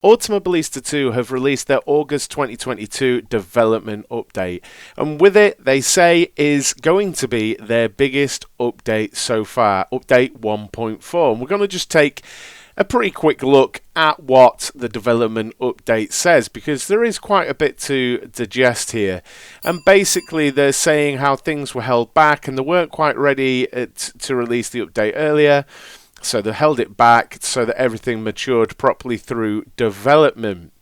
Automobilista 2 have released their August 2022 development update, and with it, they say, is going to be their biggest update so far, update 1.4. And we're going to just take a pretty quick look at what the development update says, because there is quite a bit to digest here. And basically, they're saying how things were held back and they weren't quite ready to release the update earlier. So they held it back so that everything matured properly through development.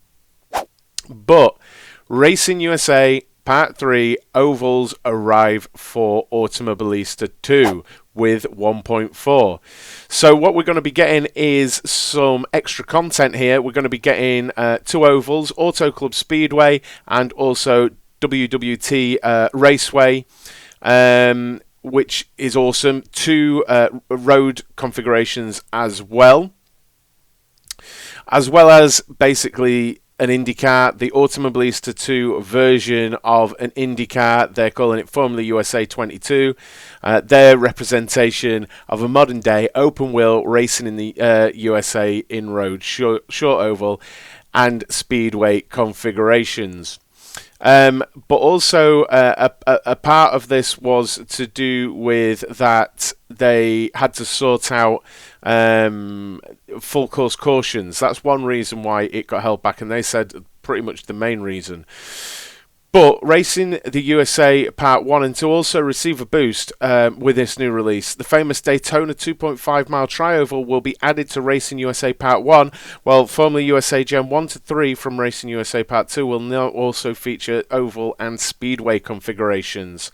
But Racing USA Part 3 ovals arrive for Automobilista 2 with 1.4. So what we're going to be getting is some extra content here. We're going to be getting 2 ovals, Auto Club Speedway and also WWT Raceway. Which is awesome. 2 road configurations as well as basically an Indycar, the Automobilista 2 version of an Indycar. They're calling it Formula USA 22. Their representation of a modern day open wheel racing in the USA in road short oval and speedway configurations. But also a part of this was to do with that they had to sort out full course cautions. That's one reason why it got held back, and they said pretty much the main reason. But Racing the USA Part 1 and 2 also receive a boost with this new release. The famous Daytona 2.5 mile tri-oval will be added to Racing USA Part 1, while Formula USA Gen 1 to 3 from Racing USA Part 2 will now also feature oval and speedway configurations,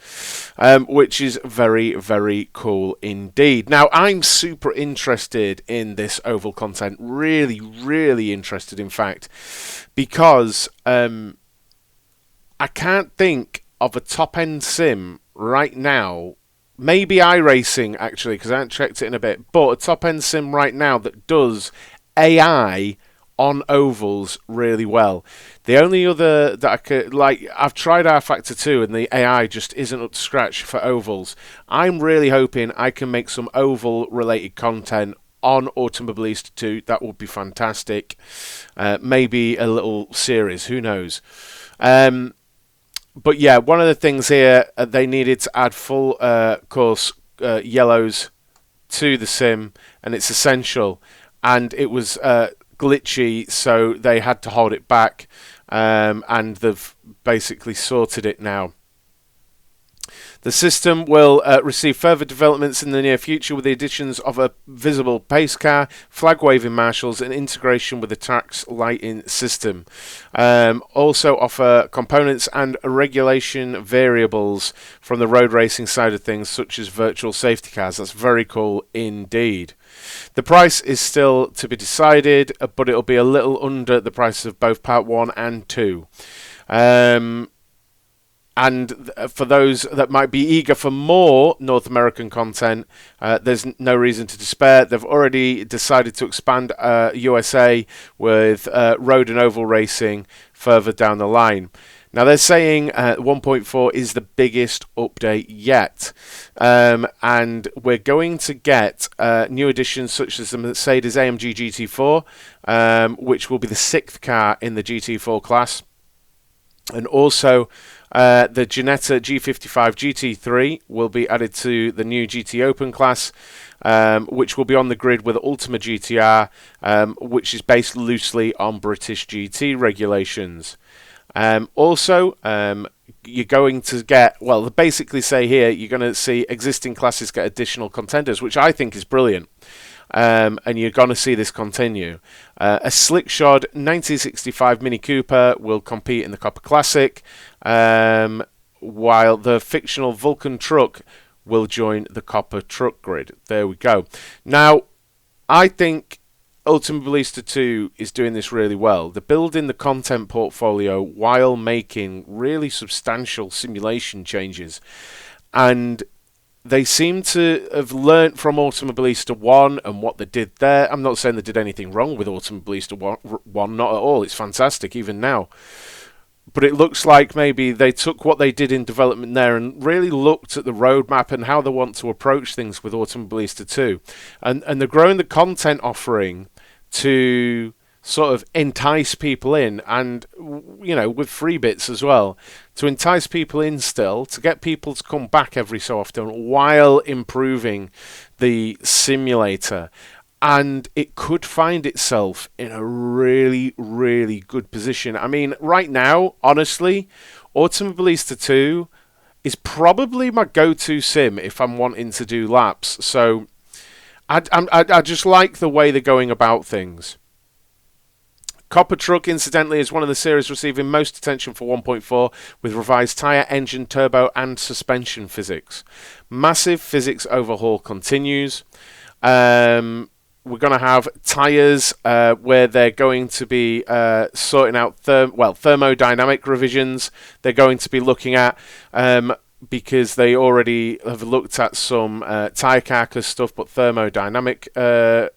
which is very, very cool indeed. Now, I'm super interested in this oval content, really, really interested, in fact, because I can't think of a top-end sim right now, maybe iRacing actually, because I haven't checked it in a bit, but a top-end sim right now that does AI on ovals really well. The only other that I could, like, I've tried R Factor 2 and the AI just isn't up to scratch for ovals. I'm really hoping I can make some oval-related content on Automobilista 2. That would be fantastic. Maybe a little series, who knows. But yeah, one of the things here, they needed to add full course yellows to the sim, and it's essential. And it was glitchy, so they had to hold it back, and they've basically sorted it now. The system will receive further developments in the near future with the additions of a visible pace car, flag-waving marshals, and integration with the track's lighting system. Also offer components and regulation variables from the road racing side of things, such as virtual safety cars. That's very cool indeed. The price is still to be decided, but it'll be a little under the price of both Part 1 and 2. And for those that might be eager for more North American content, there's no reason to despair. They've already decided to expand USA with road and oval racing further down the line. Now they're saying 1.4 is the biggest update yet, and we're going to get new additions such as the Mercedes AMG GT4, which will be the 6th car in the GT4 class, and also the Ginetta G55 GT3 will be added to the new GT Open class, which will be on the grid with Ultima GTR, which is based loosely on British GT regulations. Also, you're going to get, well, they basically say here, you're going to see existing classes get additional contenders, which I think is brilliant. And you're going to see this continue. A slick-shod 1965 Mini Cooper will compete in the Copper Classic, while the fictional Vulkan truck will join the Copper truck grid. There we go. Now, I think Automobilista 2 is doing this really well. They're building the content portfolio while making really substantial simulation changes. And they seem to have learnt from Automobilista 1 and what they did there. I'm not saying they did anything wrong with Automobilista 1, not at all. It's fantastic even now. But it looks like maybe they took what they did in development there and really looked at the roadmap and how they want to approach things with Automobilista 2. And they're growing the content offering to sort of entice people in, and with free bits as well, to entice people in still, to get people to come back every so often while improving the simulator. And it could find itself in a really, really good position. I mean, right now, honestly, Automobilista 2 is probably my go-to sim if I'm wanting to do laps. So I just like the way they're going about things. Copper Truck, incidentally, is one of the series receiving most attention for 1.4, with revised tyre, engine, turbo, and suspension physics. Massive physics overhaul continues. We're going to have tyres where they're going to be sorting out thermodynamic revisions. They're going to be looking at because they already have looked at some tyre carcass stuff, but thermodynamic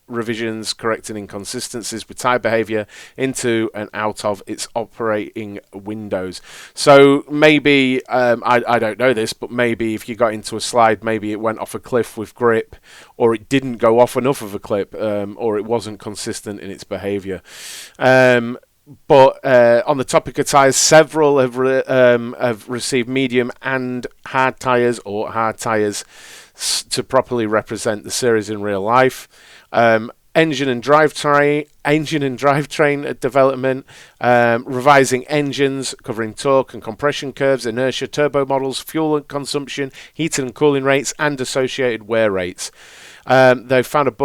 revisions, correcting inconsistencies with tyre behaviour into and out of its operating windows. So maybe, I don't know this, but maybe if you got into a slide, maybe it went off a cliff with grip, or it didn't go off enough of a clip, or it wasn't consistent in its behaviour. But on the topic of tyres, several have received medium and hard tyres, or hard tyres, to properly represent the series in real life. Engine and drivetrain development, revising engines, covering torque and compression curves, inertia, turbo models, fuel consumption, heating and cooling rates, and associated wear rates. They found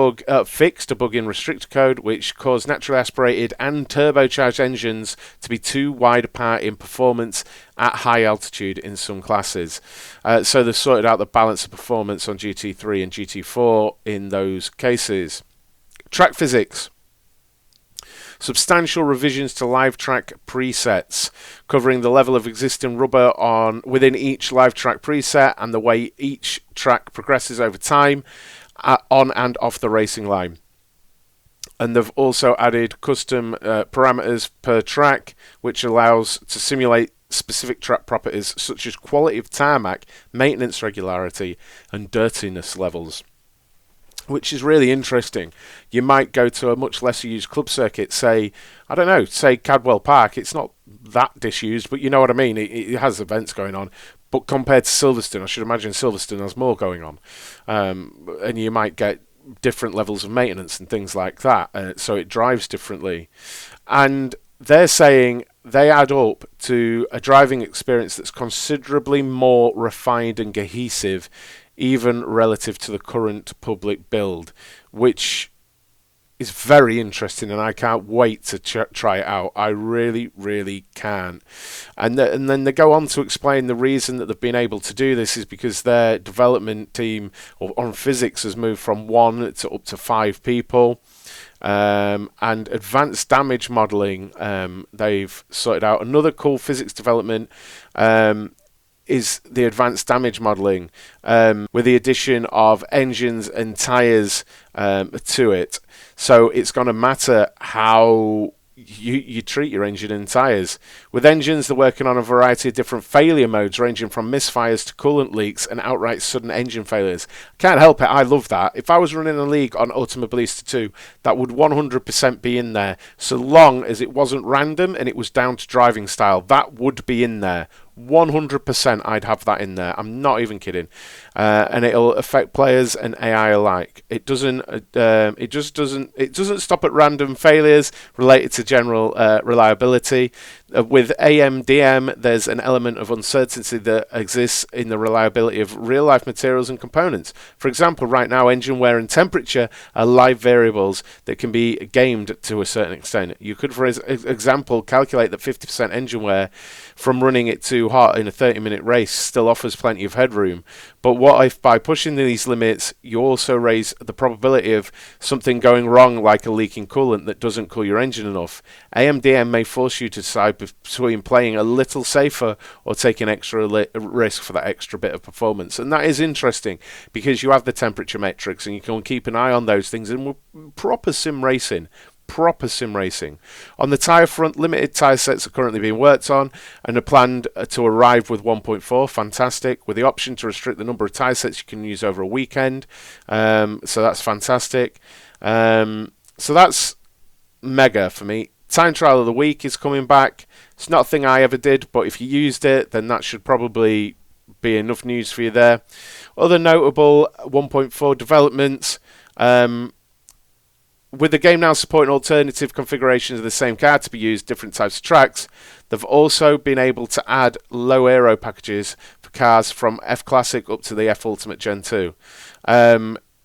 fixed a bug in restrictor code, which caused naturally aspirated and turbocharged engines to be too wide apart in performance at high altitude in some classes. So they sorted out the balance of performance on GT3 and GT4 in those cases. Track physics. Substantial revisions to live track presets, covering the level of existing rubber within each live track preset and the way each track progresses over time on and off the racing line. And they've also added custom parameters per track, which allows to simulate specific track properties such as quality of tarmac, maintenance regularity, and dirtiness levels, which is really interesting. You might go to a much lesser used club circuit, say Cadwell Park. It's not that disused, but you know what I mean. It has events going on. But compared to Silverstone, I should imagine Silverstone has more going on. And you might get different levels of maintenance and things like that. So it drives differently. And they're saying they add up to a driving experience that's considerably more refined and cohesive, even relative to the current public build, which is very interesting, and I can't wait to try it out. I really, really can. And then they go on to explain the reason that they've been able to do this is because their development team on physics has moved from 1 to up to 5 people. And advanced damage modelling, they've sorted out. Another cool physics development is the advanced damage modelling, with the addition of engines and tyres to it. So it's going to matter how you treat your engine and tyres. With engines, they're working on a variety of different failure modes, ranging from misfires to coolant leaks and outright sudden engine failures. Can't help it, I love that. If I was running a league on Automobilista 2, that would 100% be in there, so long as it wasn't random and it was down to driving style. That would be in there. 100% I'd have that in there. I'm not even kidding. And it'll affect players and AI alike. It doesn't stop at random failures related to general reliability. With AMDM, there's an element of uncertainty that exists in the reliability of real-life materials and components. For example, right now, engine wear and temperature are live variables that can be gamed to a certain extent. You could, for example, calculate that 50% engine wear from running it too hot in a 30-minute race still offers plenty of headroom. But what if by pushing these limits, you also raise the probability of something going wrong, like a leaking coolant that doesn't cool your engine enough? AMDM may force you to decide between playing a little safer or taking extra risk for that extra bit of performance. And that is interesting because you have the temperature metrics and you can keep an eye on those things in proper sim racing. On the tyre front, limited tyre sets are currently being worked on and are planned to arrive with 1.4. Fantastic. With the option to restrict the number of tyre sets you can use over a weekend. So that's fantastic. So that's mega for me. Time trial of the week is coming back. It's not a thing I ever did, but if you used it, then that should probably be enough news for you there. Other notable 1.4 developments. With the game now supporting alternative configurations of the same car to be used, different types of tracks, they've also been able to add low aero packages for cars from F Classic up to the F Ultimate Gen 2.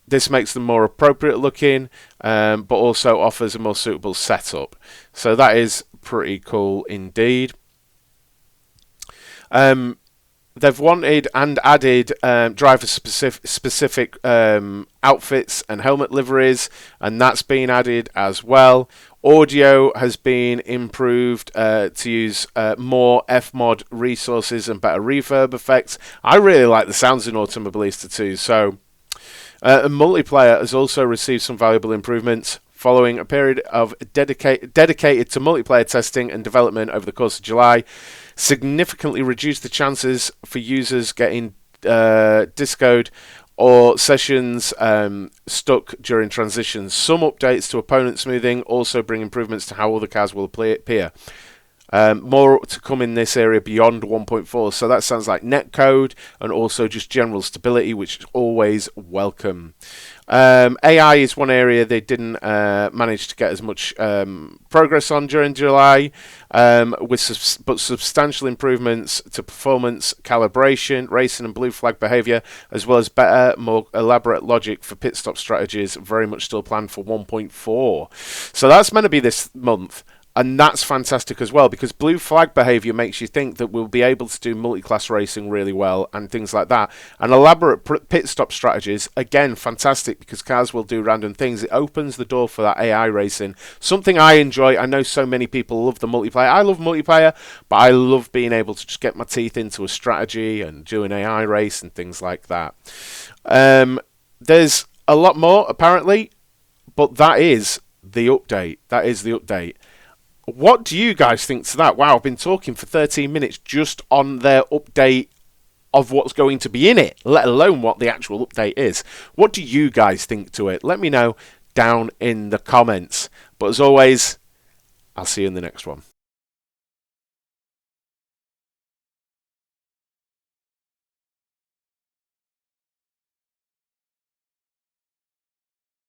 This makes them more appropriate looking, but also offers a more suitable setup. So that is pretty cool indeed. They've wanted and added driver-specific outfits and helmet liveries, and that's been added as well. Audio has been improved to use more F-mod resources and better reverb effects. I really like the sounds in Automobilista too, so... and multiplayer has also received some valuable improvements. Following a period of dedicated to multiplayer testing and development over the course of July, significantly reduced the chances for users getting discoed or sessions stuck during transitions. Some updates to opponent smoothing also bring improvements to how other cars will appear. More to come in this area beyond 1.4, so that sounds like netcode and also just general stability, which is always welcome. AI is one area they didn't manage to get as much progress on during July, but substantial improvements to performance, calibration, racing and blue flag behaviour, as well as better, more elaborate logic for pit stop strategies, very much still planned for 1.4. So that's meant to be this month. And that's fantastic as well, because blue flag behaviour makes you think that we'll be able to do multi-class racing really well and things like that. And elaborate pit stop strategies, again, fantastic, because cars will do random things. It opens the door for that AI racing, something I enjoy. I know so many people love the multiplayer. I love multiplayer, but I love being able to just get my teeth into a strategy and do an AI race and things like that. There's a lot more, apparently, but that is the update. What do you guys think to that? Wow, I've been talking for 13 minutes just on their update of what's going to be in it, let alone what the actual update is. What do you guys think to it? Let me know down in the comments. But as always, I'll see you in the next one.